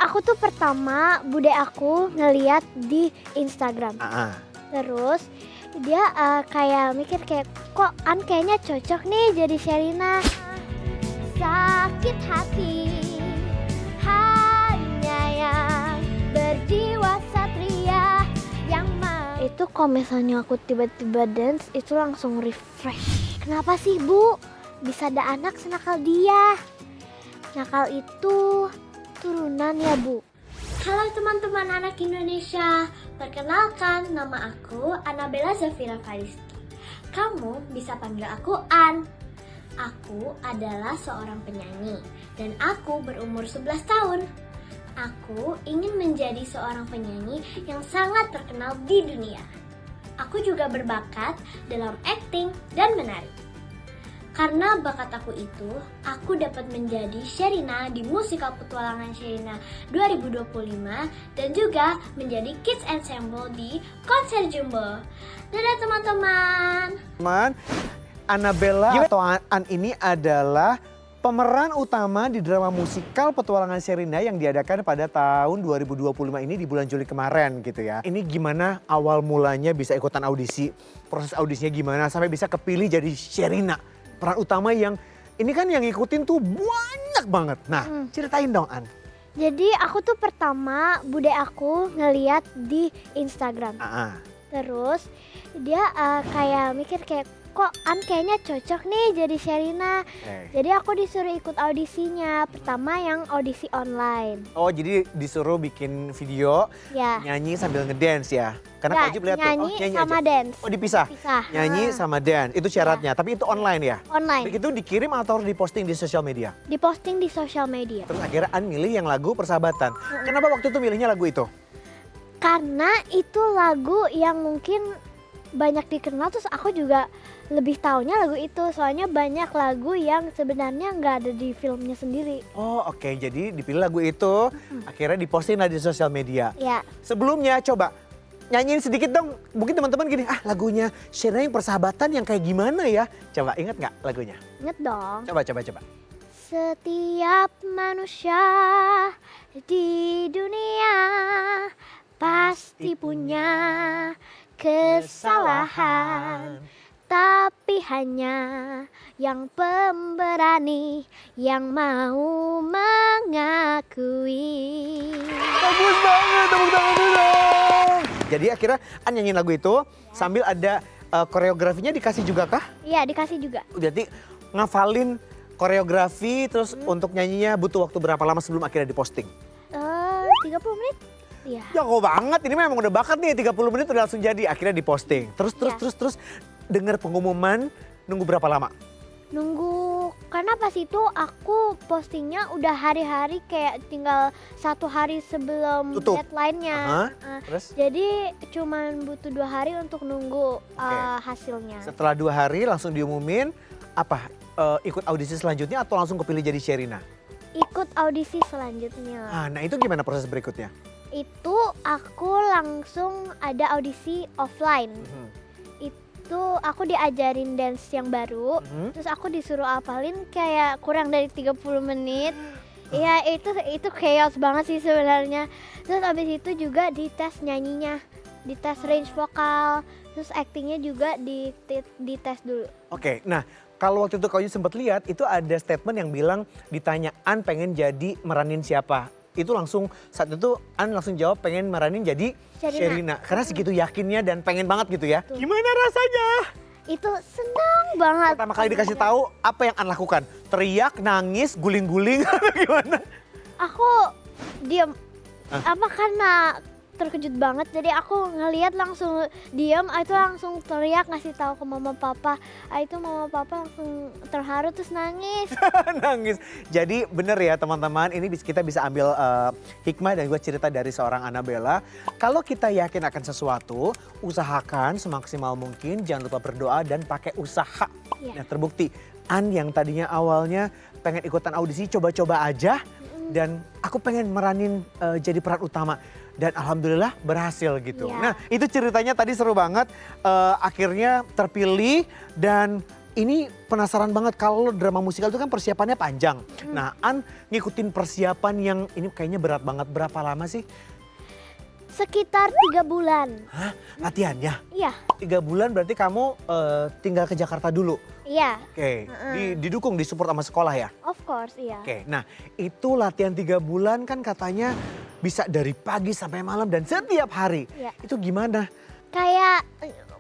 aku tuh pertama bude aku ngeliat di Instagram. Terus dia kayak mikir kayak kok An kayaknya cocok nih jadi Sherina. Sakit hati hanya yang berjiwa satria yang mau. Itu kalau misalnya aku tiba-tiba dance itu langsung refresh. Kenapa sih Bu? Bisa ada anak senakal dia. Nakal itu turunan ya Bu. Halo teman-teman anak Indonesia, perkenalkan nama aku Annabella Zafira Kalisto. Kamu bisa panggil aku An. Aku adalah seorang penyanyi dan aku berumur 11 tahun. Aku ingin menjadi seorang penyanyi yang sangat terkenal di dunia. Aku juga berbakat dalam akting dan menari. Karena bakat aku itu, aku dapat menjadi Sherina di musikal Petualangan Sherina 2025 dan juga menjadi Kids Ensemble di konser Jumbo. Dadah teman-teman. Annabella atau An ini adalah pemeran utama di drama musikal Petualangan Sherina yang diadakan pada tahun 2025 ini di bulan Juli kemarin gitu ya. Ini gimana awal mulanya bisa ikutan audisi, proses audisinya gimana sampai bisa kepilih jadi Sherina. Peran utama yang ini kan yang ngikutin tuh banyak banget. Nah ceritain dong An. Jadi aku tuh pertama bude aku ngeliat di Instagram. Terus dia kayak mikir kayak kok An kayaknya cocok nih jadi Sherina. Jadi aku disuruh ikut audisinya. Pertama yang audisi online. Oh jadi disuruh bikin video Ya. nyanyi sambil ngedance ya? Karena Kak Ajib lihat tuh, nyanyi nyanyi sama aja. dance. Oh dipisah? Dipisah. Nyanyi sama dance, itu syaratnya. Tapi itu online ya? Online. Begitu dikirim atau harus diposting di sosial media? Diposting di sosial media. Terus akhirnya An milih yang lagu Persahabatan. Kenapa waktu itu milihnya lagu itu? Karena itu lagu yang mungkin banyak dikenal, terus aku juga lebih taunya lagu itu. Soalnya banyak lagu yang sebenarnya nggak ada di filmnya sendiri. Oh oke, jadi dipilih lagu itu, akhirnya diposting lah di sosial media. Ya. Sebelumnya coba nyanyiin sedikit dong, mungkin teman-teman gini, lagunya Sherina yang Persahabatan yang kayak gimana ya? Coba inget nggak lagunya? Ingat dong. Coba. Setiap manusia di dunia pasti punya kesalahan, tapi hanya yang pemberani yang mau mengakui. Bagus banget, tepuk tangan dulu dong. Jadi akhirnya An nyanyiin lagu itu sambil ada koreografinya dikasih juga kah? Iya, dikasih juga. Berarti ngafalin koreografi terus untuk nyanyinya butuh waktu berapa lama sebelum akhirnya diposting? 30 menit. Iya. Jago banget, ini memang udah bakat nih 30 menit udah langsung jadi akhirnya diposting. Terus dengar pengumuman nunggu berapa lama? Nunggu, karena pas itu aku postingnya udah hari-hari kayak tinggal 1 hari sebelum Tutup. deadline-nya. Terus Jadi cuman butuh 2 hari untuk nunggu hasilnya. setelah 2 hari langsung diumumin apa ikut audisi selanjutnya atau langsung kepilih jadi Sherina? Ikut audisi selanjutnya. Nah itu gimana proses berikutnya? Itu aku langsung ada audisi offline. Itu aku diajarin dance yang baru, terus aku disuruh apalin kayak kurang dari 30 menit. Iya, itu chaos banget sih sebenarnya. Terus abis itu juga dites nyanyinya, dites range vokal, terus actingnya juga dites dulu. Oke, nah kalau waktu itu kau sempat lihat itu ada statement yang bilang ditanya An pengen jadi meranin siapa? Itu langsung saat itu An langsung jawab pengen meranin jadi Sherina. Karena segitu yakinnya dan pengen banget gitu ya. Gimana rasanya? Itu senang banget. Pertama kali dikasih tahu apa yang An lakukan? Teriak, nangis, guling-guling atau gimana? Aku diam. Apa karena terkejut banget, jadi aku ngelihat langsung diam, itu langsung teriak ngasih tahu ke mama papa. Itu mama papa langsung terharu terus nangis. Nangis. Jadi bener ya teman-teman, ini kita bisa ambil hikmah dan juga cerita dari seorang Annabella. Kalau kita yakin akan sesuatu, usahakan semaksimal mungkin, jangan lupa berdoa dan pakai usaha. Nah terbukti, An yang tadinya awalnya pengen ikutan audisi, coba-coba aja. Dan aku pengen meranin jadi peran utama. Dan alhamdulillah berhasil gitu. Nah itu ceritanya tadi seru banget. Akhirnya terpilih dan ini penasaran banget kalau drama musikal itu kan persiapannya panjang. Nah, An ngikutin persiapan yang ini kayaknya berat banget. Berapa lama sih? Sekitar 3 bulan. Hah? Latihannya? Iya, 3 bulan berarti kamu tinggal ke Jakarta dulu? iya. Oke, didukung, disupport sama sekolah ya? Of course, iya. Oke, nah itu latihan 3 bulan kan katanya bisa dari pagi sampai malam dan setiap hari. Iya. Itu gimana? Kayak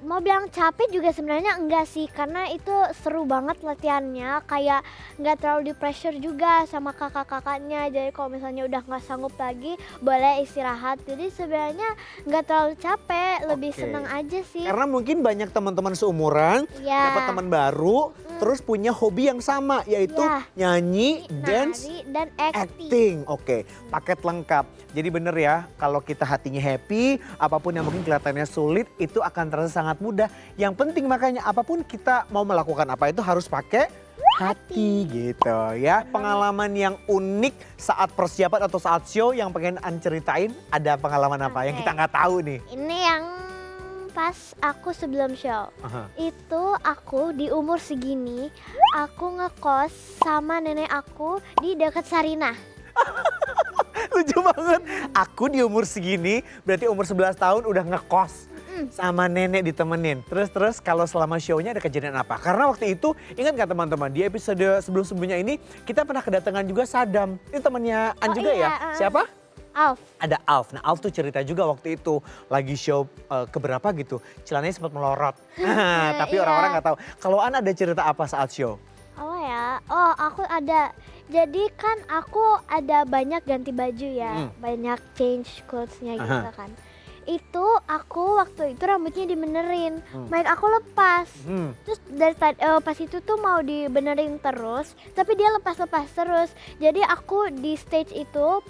mau bilang capek juga sebenarnya enggak sih, karena itu seru banget latihannya, kayak nggak terlalu di pressure juga sama kakak-kakaknya. Jadi kalau misalnya udah nggak sanggup lagi boleh istirahat, jadi sebenarnya nggak terlalu capek, lebih Oke. seneng aja sih. Karena mungkin banyak teman-teman seumuran, Iya. dapat teman baru, terus punya hobi yang sama yaitu Iya. nyanyi, dance, Nari dan acting. acting. Oke, paket lengkap. Jadi bener ya, kalau kita hatinya happy, apapun yang mungkin kelihatannya sulit, itu akan terasa sangat mudah. Yang penting makanya apapun kita mau melakukan apa itu harus pakai hati gitu ya. Pengalaman yang unik saat persiapan atau saat show yang pengen An ceritain, ada pengalaman apa yang Oke. kita nggak tahu nih? Ini yang pas aku sebelum show. Aha. Itu aku di umur segini, aku ngekos sama nenek aku di dekat Sarinah. Lucu banget. Aku di umur segini, berarti umur 11 tahun udah ngekos. Sama nenek ditemenin. Terus kalau selama show-nya ada kejadian apa? Karena waktu itu, ingat gak teman-teman, di episode sebelum-sebelumnya ini kita pernah kedatangan juga Sadam. Ini temannya An Oh juga iya, ya? Siapa? Alf. Ada Alf. Nah Alf tuh cerita juga waktu itu lagi show keberapa gitu. Celananya sempat melorot. Tapi Iya. orang-orang gak tahu. Kalau An ada cerita apa saat show? Oh ya, oh aku ada. Jadi kan aku ada banyak ganti baju ya, banyak change clothes-nya gitu Aha. kan. Itu aku waktu itu rambutnya dibenerin, mic aku lepas. Terus dari pas itu tuh mau dibenerin terus, tapi dia lepas-lepas terus. Jadi aku di stage itu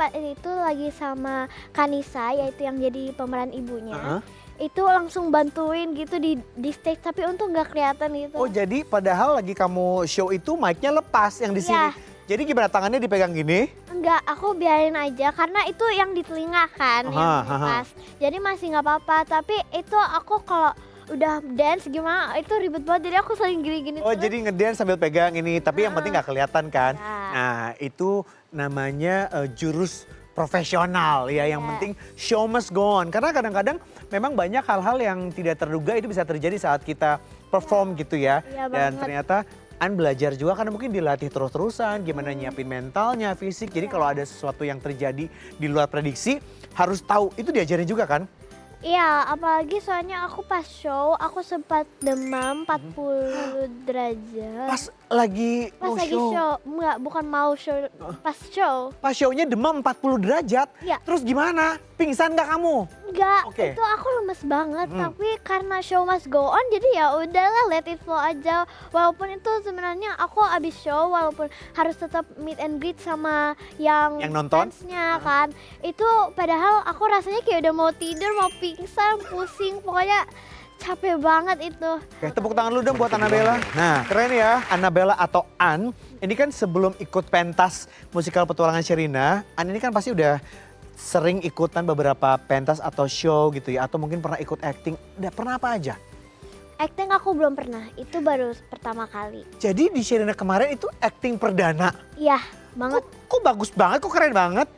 lagi sama Kanisa, yaitu yang jadi pemeran ibunya. Itu langsung bantuin gitu di stage, tapi untung nggak kelihatan gitu. Oh jadi padahal lagi kamu show itu mic-nya lepas yang di sini. Iya. Jadi gimana, tangannya dipegang gini? Enggak, aku biarin aja karena itu yang di telinga kan yang lepas. Jadi masih nggak apa-apa, tapi itu aku kalau udah dance gimana itu ribet banget, jadi aku sering gini-gini Oh terus. jadi ngedance sambil pegang ini, tapi yang penting nggak kelihatan kan? Ya. Nah itu namanya jurus profesional ya, yang penting show must go on. Karena kadang-kadang memang banyak hal-hal yang tidak terduga itu bisa terjadi saat kita perform gitu ya. Iya Dan banget. ternyata An belajar juga karena mungkin dilatih terus-terusan gimana nyiapin mentalnya, fisik. Jadi kalau ada sesuatu yang terjadi di luar prediksi harus tahu, itu diajarin juga kan? Iya, apalagi soalnya aku pas show aku sempat demam 40 derajat. Pas lagi mau lagi show. show, enggak, bukan mau show, pas show. Pas show-nya demam 40 derajat. Iya. Terus gimana? Pingsan nggak kamu? Enggak, Oke. itu aku lemes banget, tapi karena show must go on jadi ya udahlah, let it flow aja. Walaupun itu sebenarnya aku abis show, walaupun harus tetap meet and greet sama yang nonton? fansnya kan. Itu padahal aku rasanya kayak udah mau tidur, mau pingsan, pusing, pokoknya capek banget itu. Oke, tepuk tangan lu dong buat Annabella. Nah, keren ya, Annabella atau An. Ini kan sebelum ikut pentas musikal Petualangan Sherina, An ini kan pasti udah sering ikutan beberapa pentas atau show gitu ya. Atau mungkin pernah ikut acting. Udah pernah apa aja? Acting aku belum pernah, itu baru pertama kali. Jadi di Sherina kemarin itu acting perdana. Iya, banget. Kok bagus banget, kok keren banget.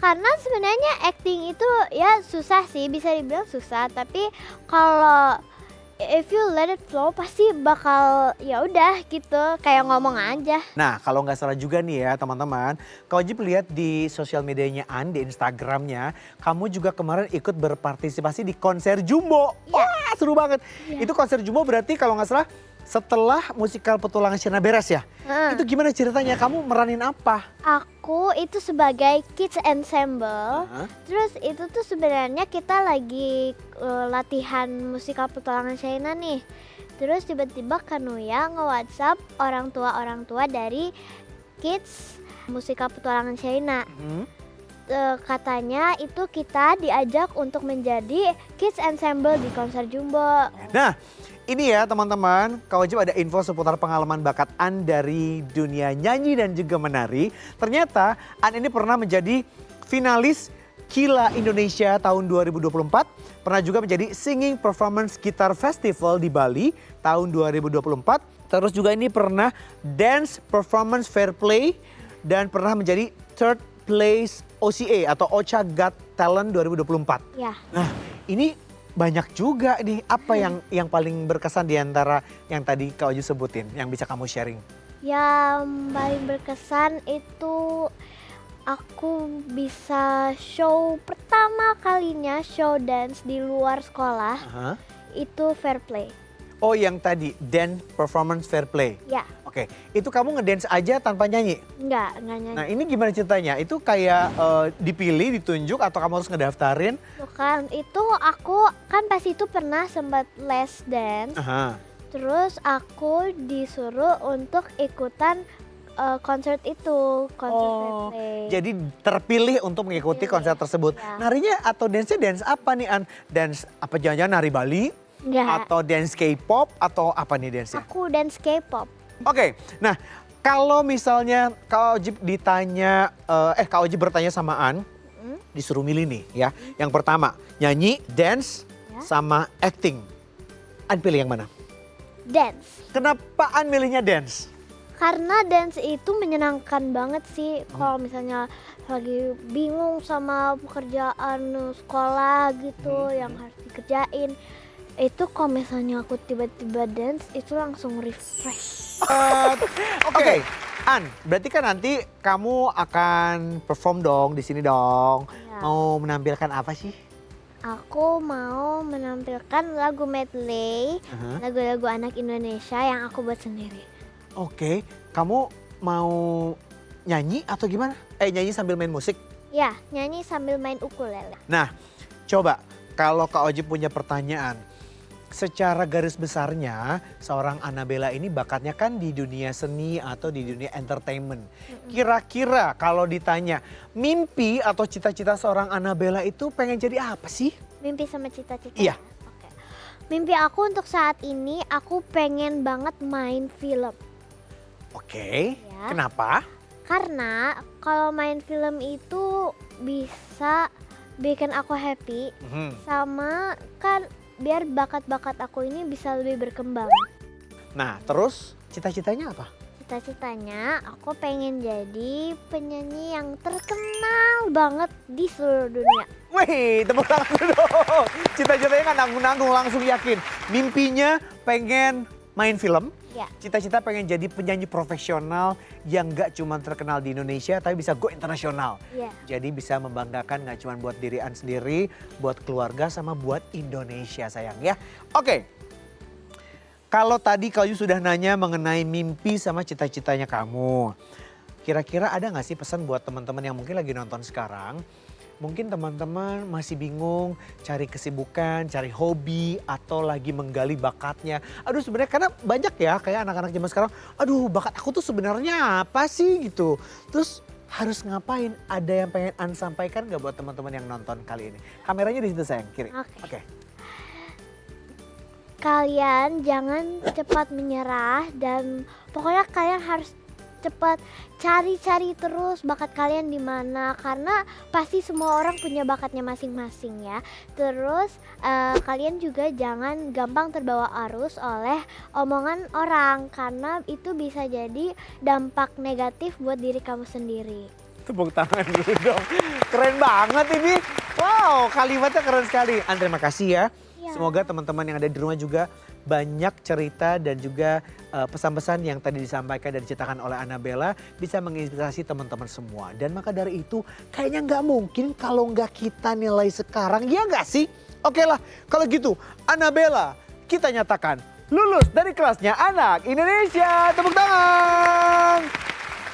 Karena sebenarnya acting itu ya susah sih, bisa dibilang susah, tapi kalau if you let it flow pasti bakal ya udah gitu, kayak ngomong aja. Nah, kalau nggak salah juga nih ya teman-teman, kau wajib lihat di sosial medianya An, di Instagramnya, kamu juga kemarin ikut berpartisipasi di konser Jumbo. Wah, seru banget. Itu konser Jumbo berarti kalau nggak salah setelah musikal Petualangan Sherina beres ya? Itu gimana ceritanya? Kamu meranin apa? Aku itu sebagai kids ensemble. Terus itu tuh sebenarnya kita lagi latihan musikal Petualangan Sherina nih. Terus tiba-tiba Kanuya nge-WhatsApp orang tua dari kids musikal Petualangan Sherina. Katanya itu kita diajak untuk menjadi kids ensemble di konser Jumbo. Nah, ini ya teman-teman, Kak Wajib ada info seputar pengalaman bakat An dari dunia nyanyi dan juga menari. Ternyata An ini pernah menjadi finalis Kila Indonesia tahun 2024. Pernah juga menjadi Singing Performance Guitar Festival di Bali tahun 2024. Terus juga ini pernah Dance Performance Fair Play dan pernah menjadi third place OCA atau OCHA Got Talent 2024. Ya. Nah, ini banyak juga nih. Apa yang paling berkesan di antara yang tadi Kak Oji sebutin yang bisa kamu sharing? Yang paling berkesan itu aku bisa show pertama kalinya show dance di luar sekolah. Aha. Itu fair play. Oh, yang tadi Dance Performance Fair Play. Ya, Oke, itu kamu ngedance aja tanpa nyanyi? enggak nyanyi. Nah, ini gimana ceritanya? Itu kayak dipilih, ditunjuk atau kamu harus ngedaftarin? Bukan, itu aku kan pas itu pernah sempat les dance. Aha. Terus aku disuruh untuk ikutan konser itu, konser fair Oh, play. jadi terpilih untuk mengikuti konser tersebut. Ya. Narinya atau dance-nya dance apa nih, An? Dance apa, jangan-jangan nari Bali? Enggak, Atau dance K-pop atau apa nih dance-nya? aku dance K-pop. Oke, nah kalau misalnya Kak Oji ditanya, Kak Oji bertanya sama An, disuruh milih nih ya. Yang pertama, nyanyi, dance, Ya. sama acting. An pilih yang mana? Dance. Kenapa An milihnya dance? Karena dance itu menyenangkan banget sih kalau misalnya lagi bingung sama pekerjaan sekolah gitu yang harus dikerjain. Itu kalau misalnya aku tiba-tiba dance itu langsung refresh. Oke, An, berarti kan nanti kamu akan perform dong di sini dong. Ya. Mau menampilkan apa sih? Aku mau menampilkan lagu medley, Aha. lagu-lagu anak Indonesia yang aku buat sendiri. Oke, kamu mau nyanyi atau gimana? Nyanyi sambil main musik? Ya, nyanyi sambil main ukulele. Nah, coba kalau Kak Oji punya pertanyaan. Secara garis besarnya, seorang Annabella ini bakatnya kan di dunia seni atau di dunia entertainment. Kira-kira kalau ditanya, mimpi atau cita-cita seorang Annabella itu pengen jadi apa sih? Mimpi sama cita-cita. Iya. Oke. Mimpi aku untuk saat ini, aku pengen banget main film. Oke, Ya. kenapa? Karena kalau main film itu bisa bikin aku happy, Mhm. sama kan biar bakat-bakat aku ini bisa lebih berkembang. Nah, terus cita-citanya apa? Cita-citanya aku pengen jadi penyanyi yang terkenal banget di seluruh dunia. Wih, tepuk tangan dulu dong. Cita-citanya kan nanggung-nanggung, langsung yakin. Mimpinya pengen main film. Ya. Cita-cita pengen jadi penyanyi profesional yang gak cuma terkenal di Indonesia tapi bisa go internasional. Ya. Jadi bisa membanggakan gak cuma buat diri An sendiri, buat keluarga sama buat Indonesia sayang ya. Oke, kalau tadi Kak Yu sudah nanya mengenai mimpi sama cita-citanya kamu. Kira-kira ada gak sih pesan buat teman-teman yang mungkin lagi nonton sekarang? Mungkin teman-teman masih bingung cari kesibukan, cari hobi, atau lagi menggali bakatnya. Aduh sebenarnya karena banyak ya kayak anak-anak zaman sekarang, aduh bakat aku tuh sebenarnya apa sih gitu. Terus harus ngapain? Ada yang pengen An sampaikan gak buat teman-teman yang nonton kali ini? Kameranya di situ sayang, kiri. Oke. Kalian jangan cepat menyerah dan pokoknya kalian harus cepat cari-cari terus bakat kalian di mana, karena pasti semua orang punya bakatnya masing-masing ya. Terus kalian juga jangan gampang terbawa arus oleh omongan orang, karena itu bisa jadi dampak negatif buat diri kamu sendiri. Tepuk tangan dulu dong. Keren banget ini. Wow, kalimatnya keren sekali. An, terima kasih ya. Ya. Semoga teman-teman yang ada di rumah juga banyak cerita dan juga pesan-pesan yang tadi disampaikan dan diceritakan oleh Annabella bisa menginspirasi teman-teman semua. Dan maka dari itu kayaknya nggak mungkin kalau nggak kita nilai sekarang, ya nggak sih? Oke lah, kalau gitu Annabella kita nyatakan lulus dari kelasnya Anak Indonesia. Tepuk tangan.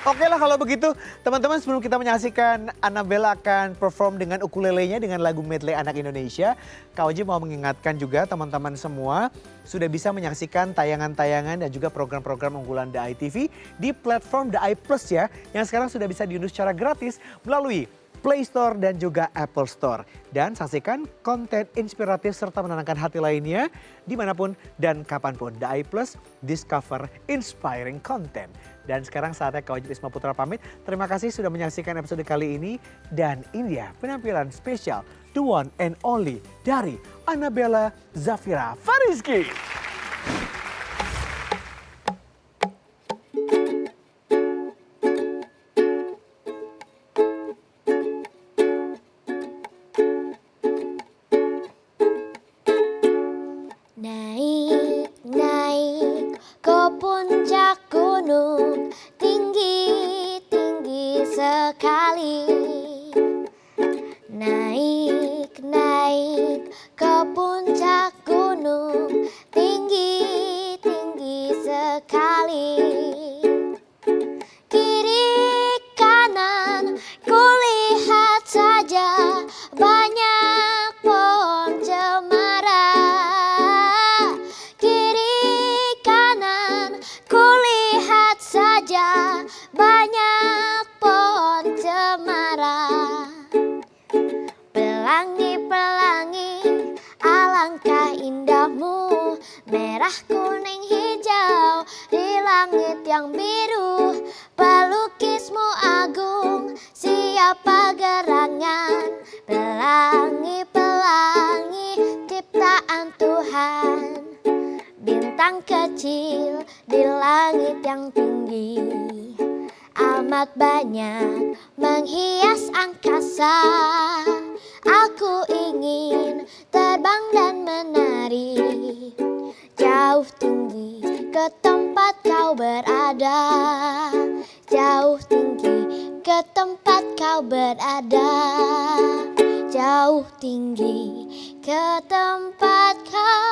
Oke lah kalau begitu teman-teman, sebelum kita menyaksikan Annabella akan perform dengan ukulelenya dengan lagu medley Anak Indonesia, Kak Oji mau mengingatkan juga teman-teman semua sudah bisa menyaksikan tayangan-tayangan dan juga program-program unggulan The Eye TV di platform The Eye Plus ya, yang sekarang sudah bisa diunduh secara gratis melalui Play Store dan juga Apple Store. Dan saksikan konten inspiratif serta menenangkan hati lainnya dimanapun dan kapanpun. The Eye Plus, discover inspiring content. Dan sekarang saatnya Kak Oji Isma Putra pamit. Terima kasih sudah menyaksikan episode kali ini. Dan ini dia penampilan spesial the one and only dari Annabella Zafira Fariski. banyak pohon cemara. Kiri kanan kulihat saja banyak pohon cemara. Pelangi-pelangi, alangkah indahmu, merah, kuning, hijau di langit yang biru. Pelukismu agung, siapa gerangan? Pelangi-pelangi, ciptaan Tuhan. Bintang kecil di langit yang tinggi, amat banyak menghias angkasa. Aku ingin terbang dan menari jauh tinggi ke tempat kau berada. Jauh tinggi ke tempat kau berada. Jauh tinggi ke tempat kau